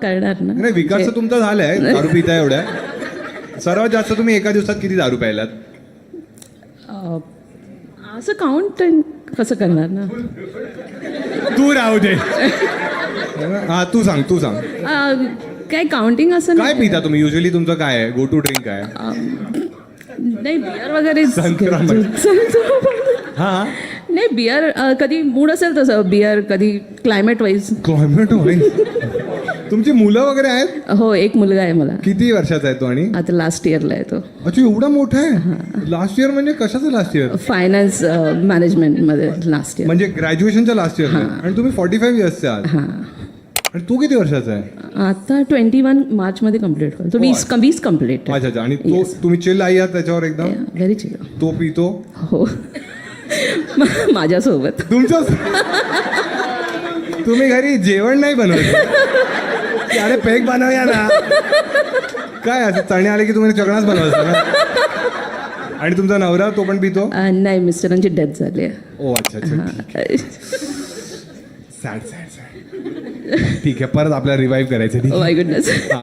करणार ना. नाही विकास तर तुमचा झालाय दारू पिता एवढ्या. सर्वात जास्त तुम्ही एका दिवसात किती दारू प्यायलात? असं काउंट कसं करणार ना. तू राहू दे. हा तू सांग काय काउंटिंग असं काय पिता तुम्ही युजली? तुमचं काय आहे गो टू ड्रिंक काय? नाही बिअर वगैरे हा नाही बिअर कधी मूड असेल तसं बिअर कधी क्लायमेट वाईज. Climate wise. तुमची मुलं वगैरे आहेत? हो एक मुलगा आहे मला. किती वर्षाचा आहे तो? आणि आता लास्ट इयरला आहे तो. अच्छा एवढा मोठा आहे? लास्ट इयर म्हणजे कशाचं लास्ट इयर? फायनान्स मॅनेजमेंटमध्ये लास्ट इयर. म्हणजे ग्रॅज्युएशनच्या लास्ट इयर. आणि तुम्ही 45 इयर्सचे आहात. हां आणि तू किती वर्षाचा आहे? आता 21 मार्चमध्ये कम्प्लीट होईल. तो 20 कम्प्लीट. अच्छा अच्छा. आणि तो तुम्ही चिल आई आहात त्याच्यावर एकदम? Very chill. तो पितो? हो माझ्यासोबत. तुमच्या तुम्ही घरी जेवण नाही बनवत? अरे पेक बनवूया ना. काय असं चणे आले की तुम्ही चकणाच बनवायचा ना? आणि तुमचा नवरा तो पण पितो? नाही मिस्टरांची डेथ झाली आहे. ओ अच्छा अच्छा. Sad sad sad. ठीक आहे परत आपल्याला रिवाईव्ह करायचं. माय गुडनेस.